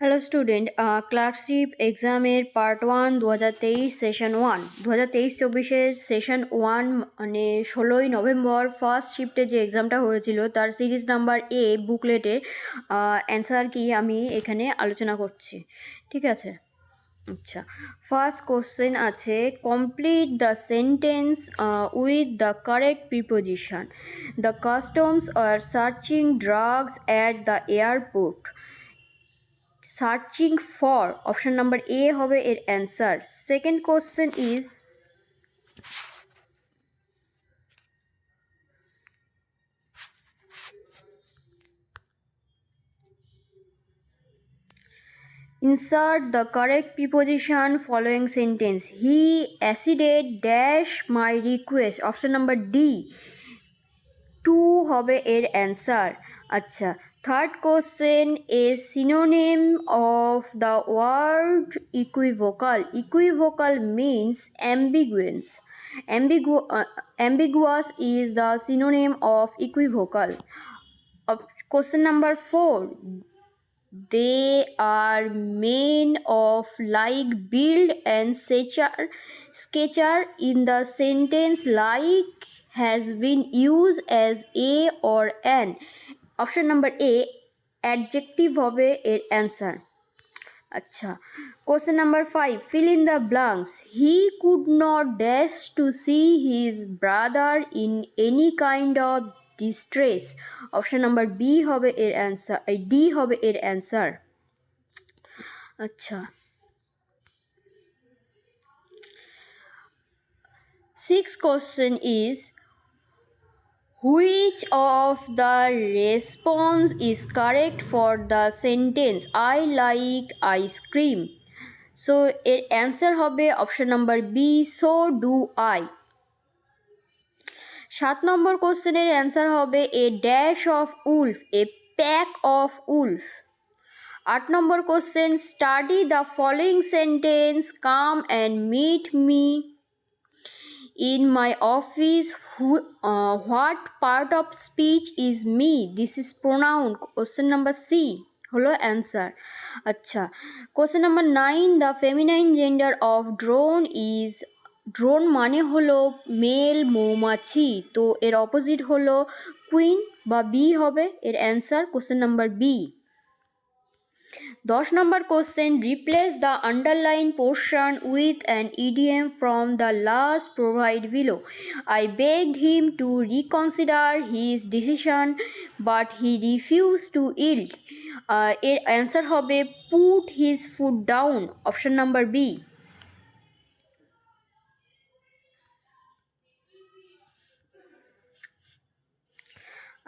Hello student, clerkship এক্সামের part 1 2023 session 1 2023-24 session 1 মানে 16ই November first শিফটে যে এক্সামটা হয়েছিল তার সিরিজ নাম্বার এ বুকলেটের অ্যান্সার কি আমি এখানে আলোচনা করছি। ঠিক আছে, আচ্ছা। ফার্স্ট কোশ্চেন আছে, complete the sentence with the correct preposition. The customs R searching drugs at the airport. Searching for, option number এ হবে এর answer. Second question is, insert the correct preposition following sentence. He acceded dash my request, option number D, টু হবে এর answer. আচ্ছা, third question, a synonym of the word equivocal. Equivocal means ambiguous. Ambiguous is the synonym of equivocal. Question number 4, they are men of like build and stature in the sentence like has been used as a or an. Option number A, adjective হবে এর answer. আচ্ছা, question number 5, fill in the blanks. He could not dash to see his brother in any kind of distress. Option number B হবে এর answer, D হবে এর answer. আচ্ছা, sixth question is, which of the response is correct for the sentence I like ice cream? So এর answer হবে option number B, so do I. 7 number কোশ্চেনের answer হবে a dash of wolf, a pack of wolf. 8 number question, study the following sentence, come and meet me in my office. What part of speech is me? This is pronoun. Question number C হলো answer. আচ্ছা, question number 9, the feminine gender of drone is. Drone মানে হলো mail মৌমাছি, তো এর opposite হলো queen বা B হবে এর অ্যান্সার। Question number B. 10 নম্বর question, replace the underline portion with an idiom from the list provide below. I begged him to reconsider his decision but he refuse to yield. এর answer হবে put his foot down, option number B.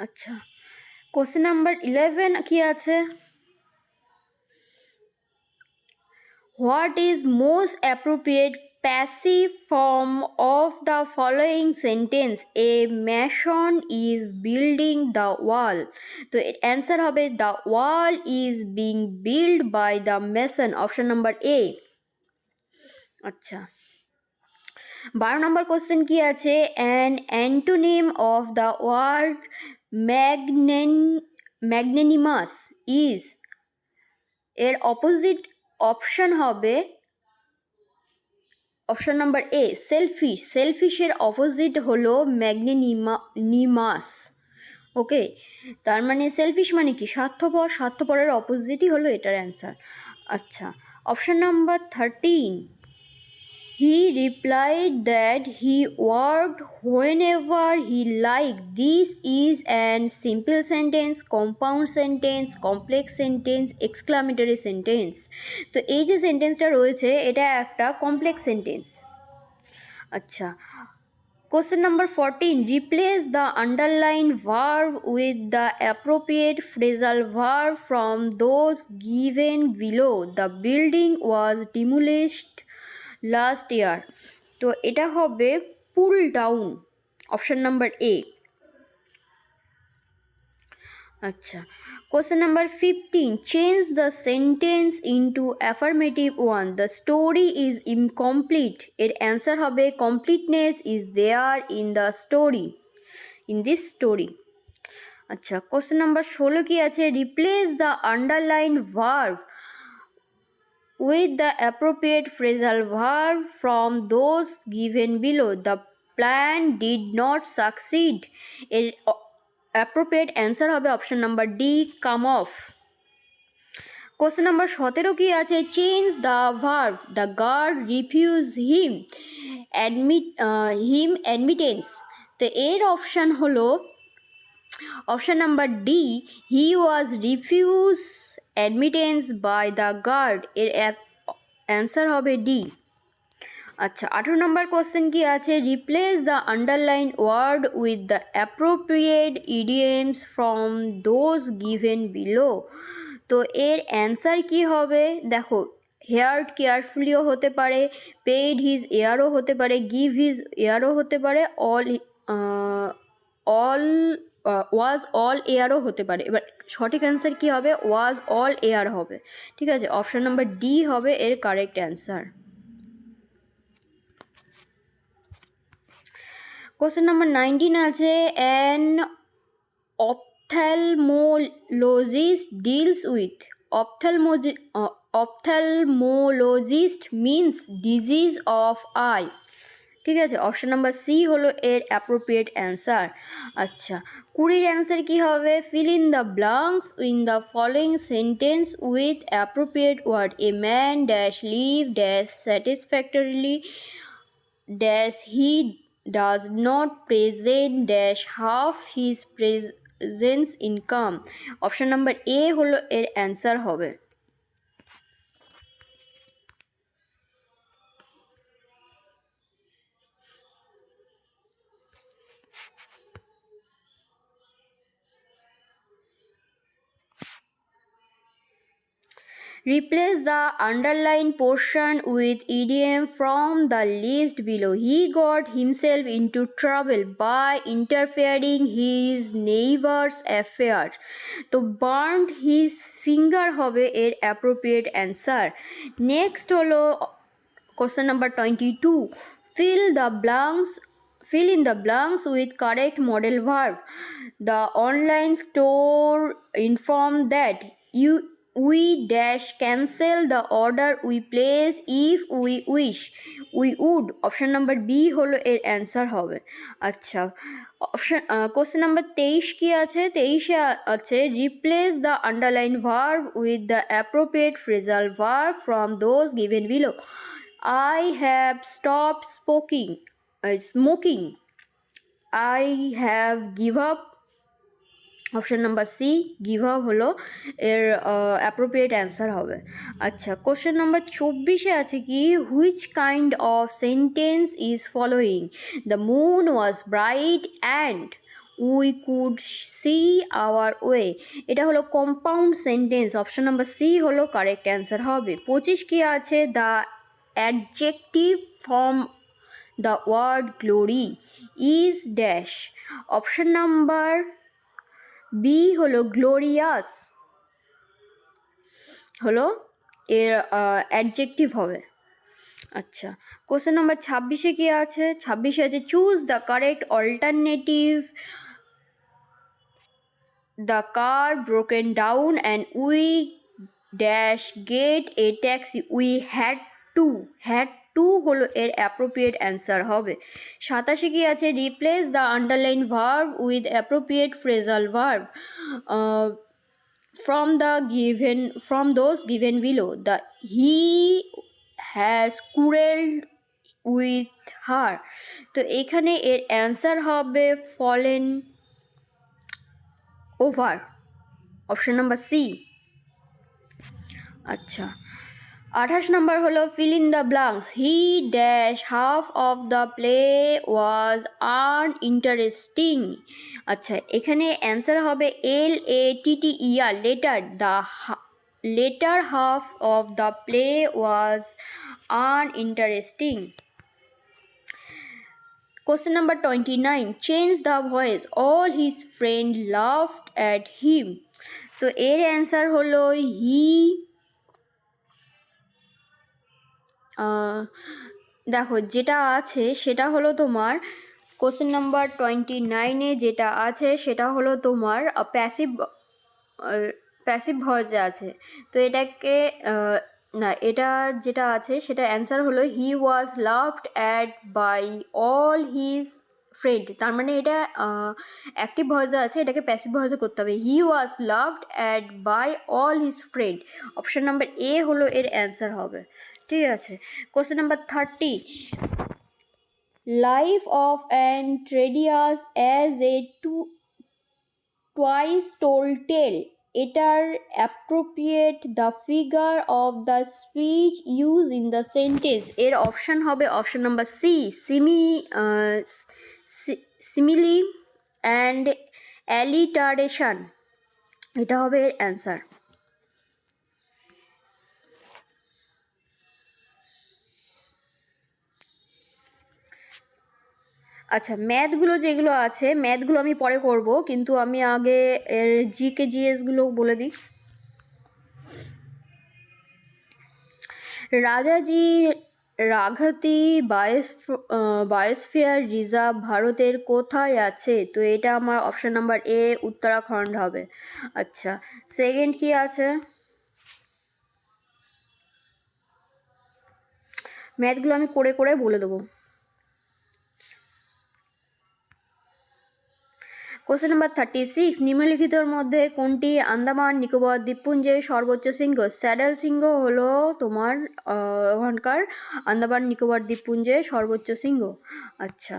আচ্ছা, question number 11 কি আছে, what is most appropriate passive form of the following sentence? A mason is building the wall. তো এর answer হবে the wall is being built by the mason, option number A. আচ্ছা, 12 নম্বর question কি আছে, an antonym of the word magnanimous is। এর opposite option হবে option number A, selfish. সেলফিশের opposite হলো ম্যাগনেনিমাস। ওকে, তার মানে সেলফিশ মানে কি, স্বার্থপর, স্বার্থপরের অপোজিটই হলো এটার অ্যান্সার। আচ্ছা, option number 13, he replied that he worked whenever he like. This is an simple sentence, compound sentence, complex sentence, exclamatory sentence. তো এই যে সেন্টেন্সটা রয়েছে এটা একটা কমপ্লেক্স সেন্টেন্স। আচ্ছা, question number 14, replace the underline verb with the appropriate phrasal verb from those given below. The building was demolished last year. তো এটা হবে pull down, option number A. আচ্ছা, question number 15, change the sentence into affirmative one. The story is incomplete. এর answer হবে completeness is there in the story, in this story. আচ্ছা, question number 16 কি আছে, replace the underline verb with the appropriate phrasal verb from those given below. The plan did not succeed. এর appropriate answer হবে option number D, come off. Question number 17 কি আছে? Change the verb, the guard refuse him admittance. তো এর option হলো option number D, he was refuse admittance by the guard. এর answer হবে D. আচ্ছা, 18 নম্বর কোশ্চেন কি আছে? Replace the underline word with the appropriate idioms from those given below. তো এর অ্যান্সার কি হবে? দেখো, হেয়ার কেয়ারফুলিও হতে পারে, পেড হিজ এয়ারও হতে পারে, গিভ হিজ এয়ারও হতে পারে, অল ওয়াজ অল এয়ারও হতে পারে। এবার সঠিক অ্যান্সার কি হবে? ওয়াজ অল এয়ার হবে। ঠিক আছে, অপশান নাম্বার ডি হবে এর কারেক্ট অ্যান্সার। কোশ্চেন নাম্বার 19 আছে, an ophthalmologist deals with ophthalmologist means disease of eye। ঠিক আছে, অপশন নাম্বার সি হলো এর অ্যাপ্রোপ্রিয়েট অ্যান্সার। আচ্ছা, 20 অ্যান্সার কি হবে? Fill in the blanks in the following sentence with appropriate word. A man dash live dash satisfactorily dash he does not present dash half his presence income। Option number A হলো এর answer হবে। Replace the underlined portion with idiom from the list below. He got himself into trouble by interfering his neighbor's affair। তো burned his finger হবে এর appropriate answer। Next হলো question number 22. Fill in the blanks with correct model verb. The online store informed that we dash cancel the order we place if we wish we would। Option number B হলো এর answer হবে। আচ্ছা, option question number 23 কি আছে? 23-এ আছে, replace the underline verb with the appropriate phrasal verb from those given below. I have stopped smoking. I have give up। Option number C, give up হলো এর অ্যাপ্রোপ্রিয়েট অ্যান্সার হবে। আচ্ছা, question number 24-এ আছে কি? Which kind of sentence is following? The moon was bright and we could see our way. এটা হলো compound sentence. Option number C হলো কারেক্ট অ্যান্সার হবে। 25 কি আছে? The adjective from the word glory is dash. Option number B হলো glorious হলো এর adjective হবে। আচ্ছা, কোশ্চেন নাম্বার 26-এ কি আছে? 26-এ আছে, choose the correct alternative. The car broken down and we dash gate a taxi. We had to হলো এর অ্যাপ্রোপ্রিয়েট অ্যান্সার হবে। 27-এ কি আছে? Replace the underline verb with appropriate phrasal verb from those given below. The he has quarreled with her। তো এখানে এর answer হবে fallen over। Option number C. আচ্ছা, 28 নম্বর হলো fill in the blanks. He dash half of the play was uninteresting. আচ্ছা, এখানে answer হবে LATTER, latter. The latter half of the play was uninteresting. Question number 29. Change the voice. All his friends laughed at him। তো এর answer হলো দেখো, যেটা আছে সেটা হলো তোমার কোশ্চেন নাম্বার 29-এ যেটা আছে সেটা হলো তোমার প্যাসিভ ভয়েসে আছে। তো এটাকে না, এটা যেটা আছে সেটা অ্যান্সার হলো he was loved at by all his friend. তার মানে এটা অ্যাক্টিভ ভয়েসে আছে, এটাকে প্যাসিভ ভয়েসে করতে হবে। He was loved at by all his friend. Option number A হলো এর অ্যান্সার হবে। ঠিক আছে, question number 30, life of an tedious as a twice told tale, এটার appropriate the figure of the speech use in the sentence. এর option হবে option number C, simile and alliteration. এটা হবে এর অ্যান্সার। আচ্ছা, ম্যাথগুলো যেগুলো আছে, ম্যাথগুলো আমি পরে করব, কিন্তু আমি আগে এর জিকে জিএসগুলো বলে দিই। রাজাজি রাঘাতি বায়োস্ফিয়ার রিজার্ভ ভারতের কোথায় আছে? তো এটা আমার অপশন নাম্বার এ উত্তরাখণ্ড হবে। আচ্ছা, সেকেন্ড কি আছে? ম্যাথগুলো আমি করে করে বলে দেবো। কোশ্চেন নাম্বার 36, নিম্নলিখিতর মধ্যে কোনটি আন্দামান নিকোবর দ্বীপপুঞ্জের সর্বোচ্চ শৃঙ্গ? স্যাডেল শৃঙ্গ হলো তোমার ওখানকার আন্দামান নিকোবর দ্বীপপুঞ্জের সর্বোচ্চ শৃঙ্গ। আচ্ছা,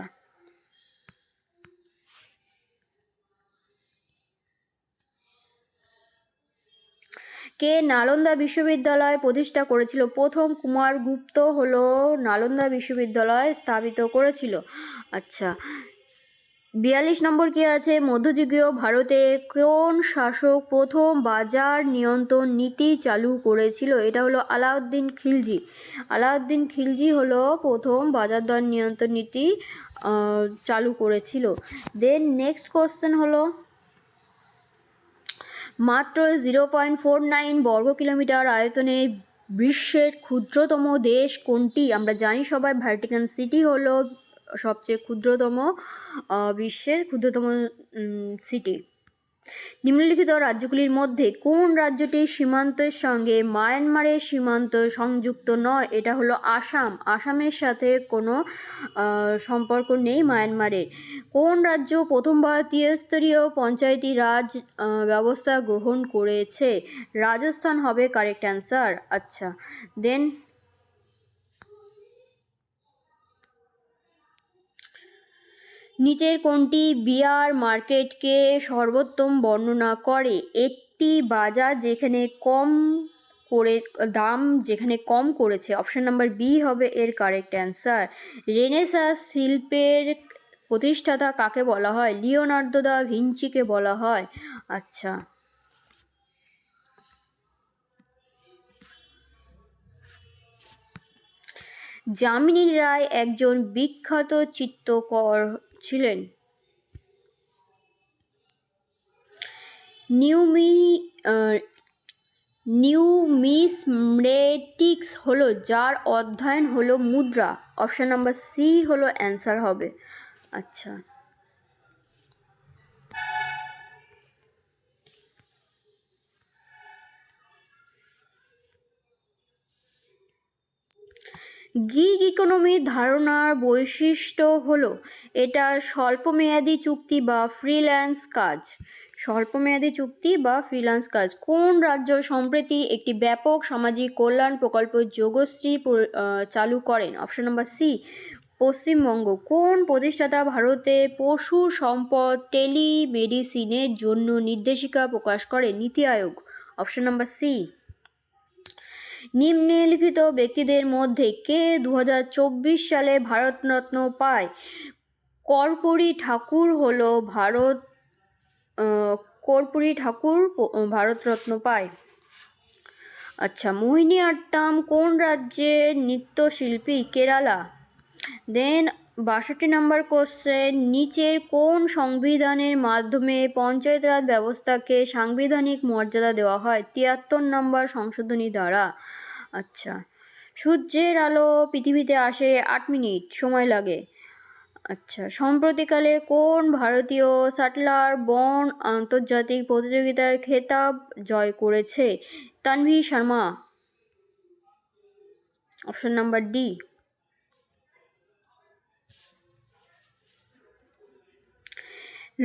কে নালন্দা বিশ্ববিদ্যালয় প্রতিষ্ঠা করেছিল? প্রথম কুমারগুপ্ত হলো নালন্দা বিশ্ববিদ্যালয় স্থাপিত করেছিল। আচ্ছা, 42 নম্বর কি আছে? মধ্যযুগীয় ভারতে কোন শাসক প্রথম বাজার নিয়ন্ত্রণ নীতি চালু করেছিল? এটা হলো আলাউদ্দিন খিলজি। আলাউদ্দিন খিলজি হলো প্রথম বাজার দর নিয়ন্ত্রণ নীতি চালু করেছিল। দেন নেক্সট কোশ্চেন হলো, মাত্র 0.49 বর্গ কিলোমিটার আয়তনের বিশ্বের ক্ষুদ্রতম দেশ কোনটি? আমরা জানি সবাই ভ্যাটিকান সিটি হলো সবচেয়ে ক্ষুদ্রতম বিশ্বের ক্ষুদ্রতম সিটি। নিম্নলিখিত রাজ্যগুলির মধ্যে কোন রাজ্যটি সীমান্তের সঙ্গে মায়ানমারের সীমান্ত সংযুক্ত নয়? এটা হলো আসাম। আসামের সাথে কোনো সম্পর্ক নেই মায়ানমারের। কোন রাজ্য প্রথমবার ত্রিস্তরীয় পঞ্চায়েতি রাজ ব্যবস্থা গ্রহণ করেছে? রাজস্থান হবে কারেক্ট অ্যান্সার। আচ্ছা, দেন নিচের কোনটি বিয়ার মার্কেটকে সর্বোত্তম বর্ণনা করে? একটি বাজার যেখানে কম করেছে। অপশন নাম্বার বি হবে এর কারেক্ট অ্যান্সার। রেনেসাঁস শিল্পের প্রতিষ্ঠাতা কাকে বলা হয়? লিওনার্দো দা ভিঞ্চিকে বলা হয়। আচ্ছা, যামিনী রায় একজন বিখ্যাত চিত্রকর ছিলেন। নিউমিসমেটিক্স হলো যার অধ্যয়ন হলো মুদ্রা। অপশন নাম্বার সি হলো অ্যান্সার হবে। আচ্ছা, গিগ ইকোনমির ধারণার বৈশিষ্ট্য হলো এটা স্বল্পমেয়াদী চুক্তি বা ফ্রিল্যান্স কাজ। স্বল্পমেয়াদী চুক্তি বা ফ্রিল্যান্স কাজ। কোন রাজ্য সম্প্রতি একটি ব্যাপক সামাজিক কল্যাণ প্রকল্প যোগশ্রী চালু করেন? Option number C Paschimbanga. কোন প্রতিষ্ঠাতা ভারতে পশু সম্পদ টেলিমেডিসিনের জন্য নির্দেশিকা প্রকাশ করে? নীতি আয়োগ। Option number C. নিম্নলিখিত ব্যক্তিদের মধ্যে কে 2024 সালে ভারতরত্ন পায়? কর্পূরী ঠাকুর হলো ভারতরত্ন পায়। আচ্ছা, মোহিনী আট্টাম কোন রাজ্যের নৃত্যশিল্পী? কেরালা। দেন 62 নম্বর কোশ্চেন, নিচের কোন সংবিধানের মাধ্যমে পঞ্চায়েত রাজ ব্যবস্থাকে সাংবিধানিক মর্যাদা দেওয়া হয়? 73 নম্বর সংশোধনী দ্বারা। আচ্ছা, সূর্যের আলো পৃথিবীতে আসে 8 মিনিট সময় লাগে। আচ্ছা, সম্প্রতিকালে কোন ভারতীয় শাটলার বন আন্তর্জাতিক প্রতিযোগিতার খেতাব জয় করেছে? Tanvi Sharma. Option number D.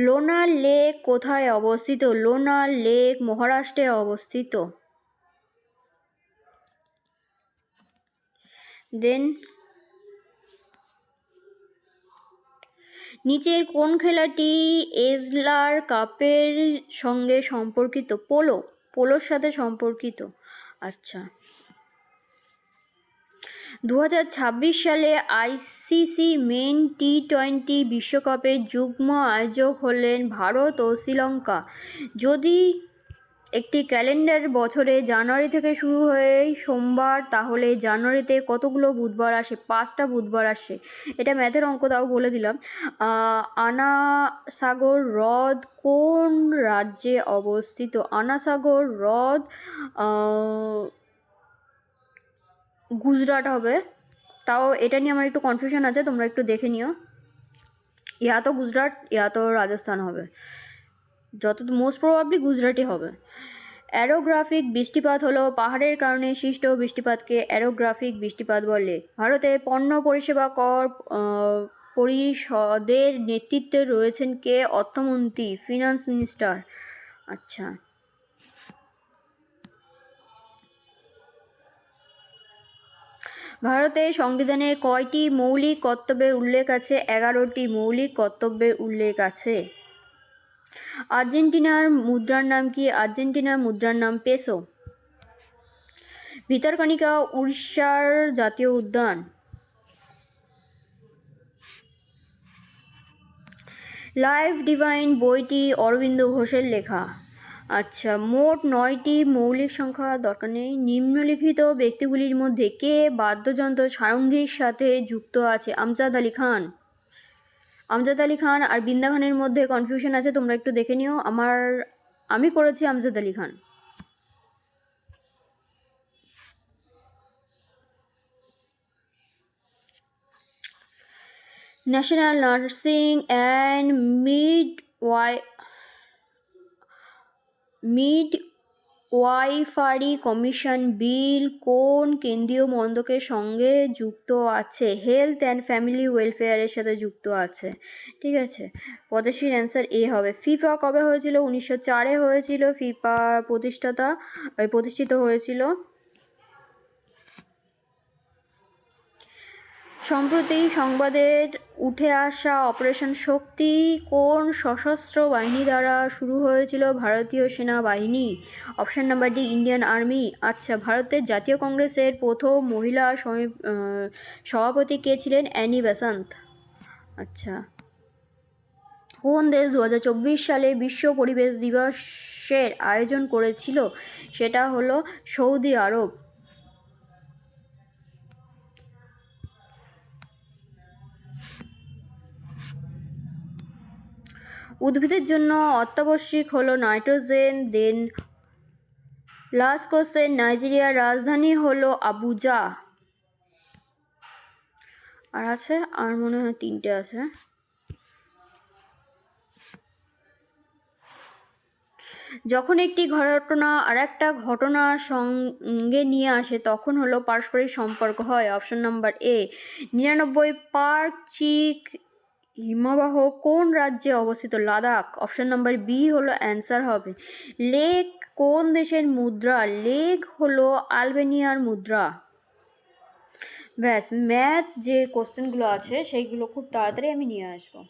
Lonar lake কোথায় অবস্থিত? লোনার লেক মহারাষ্ট্রে অবস্থিত। দেন নিচের কোন খেলাটি এজলার কাপের সঙ্গে সম্পর্কিত? পোলো, পোলোর সাথে সম্পর্কিত। আচ্ছা, 2026 সালে আইসিসি মেন টি20 বিশ্বকাপের যুগ্ম আয়োজক হলেন ভারত ও শ্রীলঙ্কা। যদি একটি ক্যালেন্ডার বছরে জানুয়ারি থেকে শুরু হয়ে সোমবার, তাহলে জানুয়ারিতে কতগুলো বুধবার আসে? 5টা বুধবার আসে। এটা ম্যাথের অঙ্ক, তাও বলে দিলাম। আনা সাগর হ্রদ কোন রাজ্যে অবস্থিত? আনা সাগর হ্রদ গুজরাট হবে। তাও এটা নিয়ে আমার একটু কনফিউশন আছে, তোমরা একটু দেখে নিও। ইয়া তো গুজরাট ইয়া তো রাজস্থান হবে, যত মোস্ট প্রবাবলি গুজরাটই হবে। অ্যারোগ্রাফিক বৃষ্টিপাত হলো পাহাড়ের কারণে সৃষ্ট বৃষ্টিপাতকে অ্যারোগ্রাফিক বৃষ্টিপাত বলে। ভারতে পণ্য পরিষেবা কর পরিষদের নেতৃত্বে রয়েছেন কে? অর্থমন্ত্রী, ফিনান্স মিনিস্টার। আচ্ছা, ভারতের সংবিধানের কয়টি মৌলিক কর্তব্যের উল্লেখ আছে? 11টি মৌলিক কর্তব্যের উল্লেখ আছে। আর্জেন্টিনার মুদ্রার নাম কি? আর্জেন্টিনার মুদ্রার নাম পেসো। ভিতরকণিকা উড়িষ্যার জাতীয় উদ্যান। লাইফ ডিভাইন বইটি অরবিন্দ ঘোষের লেখা। আচ্ছা, মোট 9টি মৌলিক সংখ্যা দরকার নেই। নিম্নলিখিত ব্যক্তিগুলির মধ্যে কে বাদ্যযন্ত্র সারঙ্গীর সাথে যুক্ত আছে? আমজাদ আলী খান। আমজাদ আলী খান আর বিন্দা খানের মধ্যে কনফিউশন আছে, তোমরা একটু দেখে নিও। আমি করেছি Amjad Ali Khan. National nursing and midwifery commission bill কোন কেন্দ্রীয় মন্ত্রকের সঙ্গে যুক্ত আছে? হেলথ অ্যান্ড ফ্যামিলি ওয়েলফেয়ারের সাথে যুক্ত আছে। ঠিক আছে, 85 অ্যান্সার এ হবে। ফিফা কবে হয়েছিল? 1904-এ হয়েছিল। ফিফা প্রতিষ্ঠিত হয়েছিল। সম্প্রতি সংবাদের উঠে আসা অপারেশন শক্তি কোন সশস্ত্র বাহিনী দ্বারা শুরু হয়েছিল? ভারতীয় সেনাবাহিনী। Option number D, Indian army. আচ্ছা, ভারতের জাতীয় কংগ্রেসের প্রথম মহিলা সভাপতি কে ছিলেন? Annie Besant. আচ্ছা, কোন দেশ 2024 সালে বিশ্ব পরিবেশ দিবসের আয়োজন করেছিল? সেটা হলো সৌদি আরব। উদ্ভিদের জন্য অত্যাবশ্যক হলো নাইট্রোজেন। দেন লাস্ট কোশ্চেন, নাইজেরিয়ার রাজধানী হলো আবুজা। আর আছে, আর মনে হয় 3টে আছে। যখন একটি ঘটনা আর একটা ঘটনা সঙ্গে নিয়ে আসে তখন হলো পারস্পরিক সম্পর্ক হয়। অপশন নাম্বার এ। 99 পার্ক চিক হিমবাহ কোন রাজ্যে অবস্থিত? লাদাখ। অপশন নাম্বার বি হলো অ্যান্সার হবে। লেক কোন দেশের মুদ্রা? লেক হলো আলবেনিয়ার মুদ্রা। ব্যাস, ম্যাথ যে কোশ্চেনগুলো আছে সেইগুলো খুব তাড়াতাড়ি আমি নিয়ে আসবো।